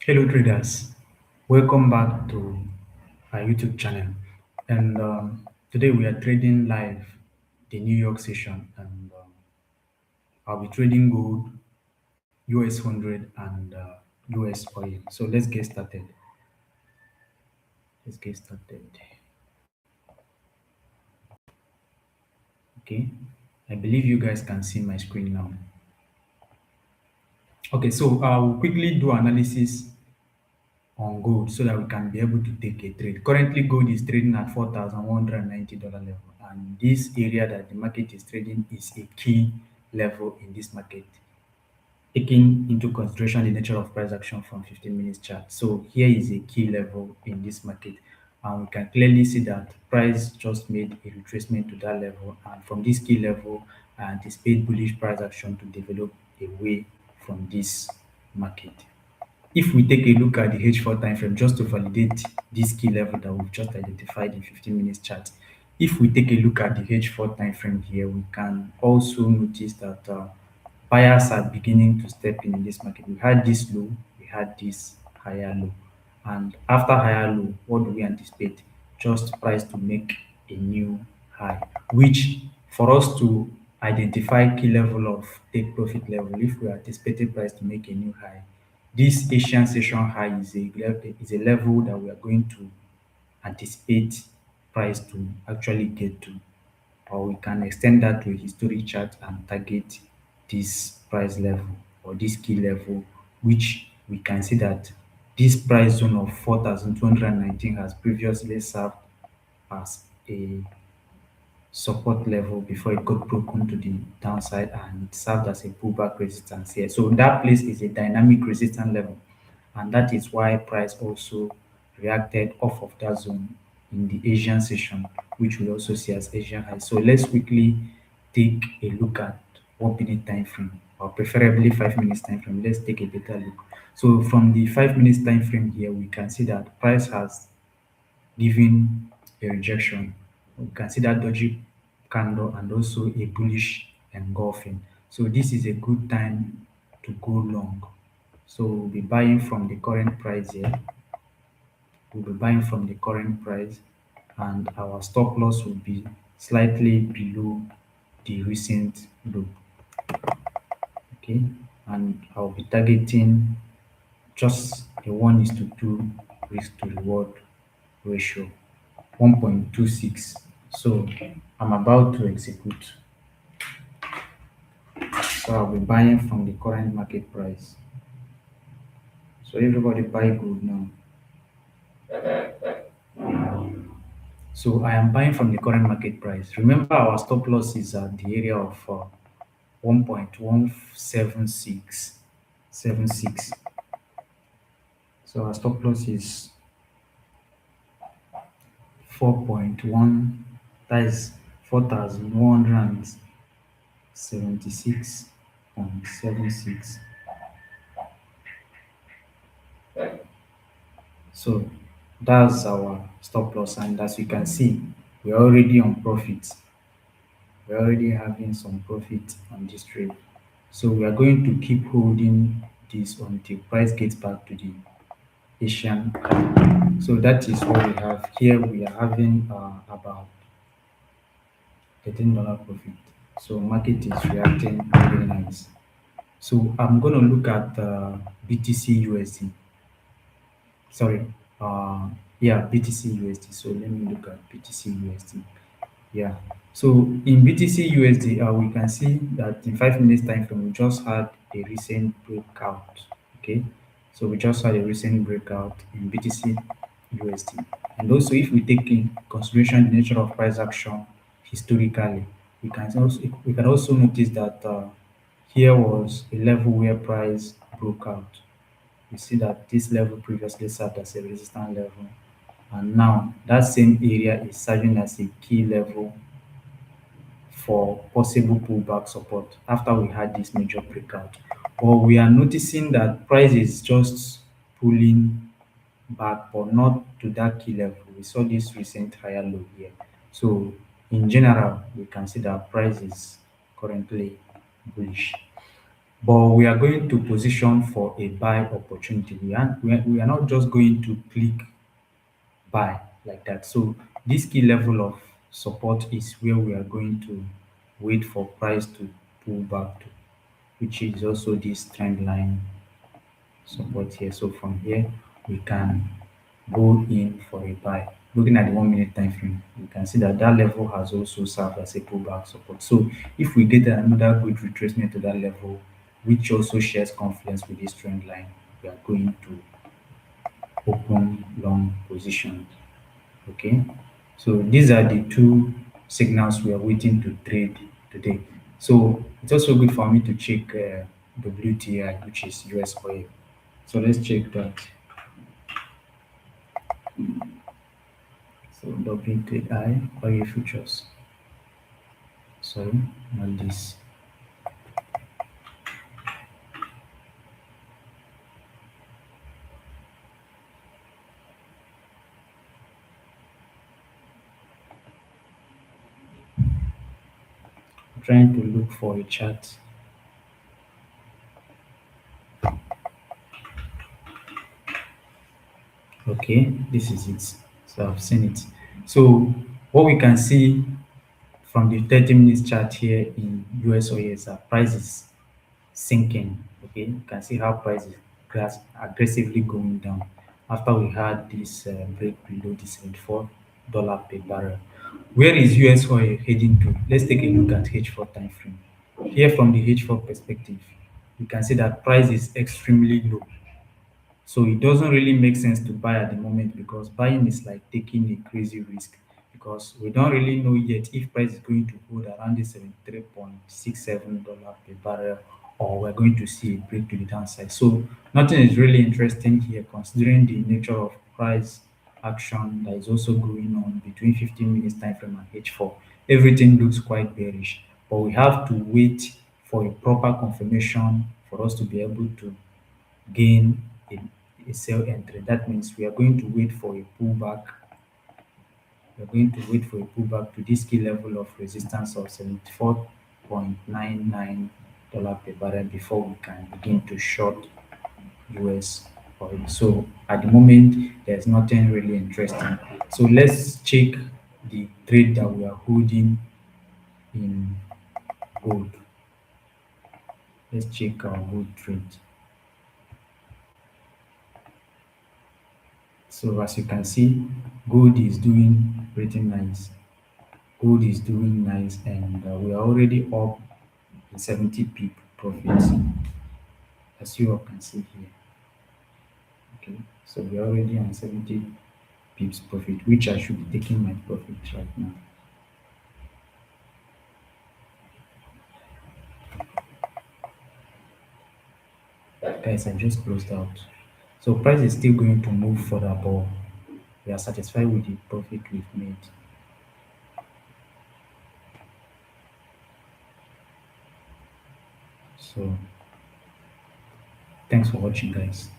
Hello traders, welcome back to our YouTube channel. And today we are trading live the New York session, and I'll be trading gold, US100, and US oil. So let's get started. Let's get started. Okay, I believe you guys can see my screen now. Okay, so I'll quickly do analysis on gold so that we can be able to take a trade. Currently, gold is trading at $4,190 level, and this area that the market is trading is a key level in this market, taking into consideration the nature of price action from 15 minutes chart. So here is a key level in this market, and we can clearly see that price just made a retracement to that level, and from this key level, I anticipate bullish price action to develop away from this market. If we take a look at the H4 time frame just to validate this key level that we've just identified in 15 minutes chart, if we take a look at the H4 time frame here, we can also notice that buyers are beginning to step in this market. We had this low, we had this higher low, and after higher low, what do we anticipate? Just price to make a new high, which for us to identify key level of take profit level, if we anticipated price to make a new high, this Asian session high is a level that we are going to anticipate price to actually get to, or we can extend that to a historic chart and target this price level or this key level, which we can see that this price zone of 4,219 has previously served as a support level before it got broken to the downside, and it served as a pullback resistance here. So that place is a dynamic resistance level, and that is why price also reacted off of that zone in the Asian session, which we also see as Asian high. So let's quickly take a look at 1 minute time frame, or preferably 5 minutes time frame. Let's take a better look. So from the 5 minutes time frame here, we can see that price has given a rejection. We can see that dodgy candle and also a bullish engulfing. So this is a good time to go long. So we'll be buying from the current price here. We'll be buying from the current price, and our stop loss will be slightly below the recent low. Okay, and I'll be targeting just a 1:2 risk to reward ratio, 1.26. So I'm about to execute. So I'll be buying from the current market price. So everybody buy gold now. So I am buying from the current market price. Remember, our stop loss is at the area of 1.17676. So our stop loss is 4.1, that is 4,176.76. So that's our stop loss, and as you can see, we're already on profit. We're already having some profit on this trade. So we are going to keep holding this until price gets back to the Asian high. So that is what we have here. We are having about $13 profit. So market is reacting very nice. So I'm going to look at BTC USD. Sorry, yeah, BTC USD. So let me look at BTC USD. Yeah. So in BTC USD, we can see that in 5 minutes time frame, we just had a recent breakout. Okay. So we just had a recent breakout in BTC USD. And also, if we take in consideration the nature of price action historically, we can also notice that here was a level where price broke out. You see that this level previously served as a resistance level, and now that same area is serving as a key level for possible pullback support after we had this major breakout. But we are noticing that price is just pulling back, but not to that key level. We saw this recent higher low here. So in general, we can see that price is currently bullish. but we are going to position for a buy opportunity. We are not just going to click buy like that. So this key level of support is where we are going to wait for price to pull back to, which is also this trend line support here. So from here, we can go in for a buy. Looking at the 1 minute time frame, you can see that that level has also served as a pullback support. So if we get another good retracement to that level, which also shares confluence with this trend line, we are going to open long positions. Okay, so these are the two signals we are waiting to trade today. So it's also good for me to check WTI, which is US oil. So let's check that. So WTI oil futures. Sorry, not this. I'm trying to look for a chart. Okay, this is it. So I've seen it. So what we can see from the 30 minutes chart here in US oil is that price is sinking. Okay, you can see how price is aggressively going down after we had this break below the $74 per barrel. Where is US oil heading to? Let's take a look at H4 time frame. Here from the H4 perspective, you can see that price is extremely low. So it doesn't really make sense to buy at the moment because buying is like taking a crazy risk because we don't really know yet if price is going to hold around the $73.67 per barrel or we're going to see a break to the downside. So nothing is really interesting here considering the nature of price action that is also going on between 15 minutes time frame and H4. Everything looks quite bearish, but we have to wait for a proper confirmation for us to be able to gain a sell entry. That means we are going to wait for a pullback. We are going to wait for a pullback to this key level of resistance of $74.99 per barrel before we can begin to short US oil. So at the moment, there's nothing really interesting. So let's check the trade that we are holding in gold. Let's check our gold trade. So as you can see, gold is doing pretty nice. Gold is doing nice, and we are already up in 70 pip profits, as you all can see here. Okay, so we are already on 70 pips profit, which I should be taking my profit right now. Guys, I just closed out. So price is still going to move further, but we are satisfied with the profit we've made. So thanks for watching, guys.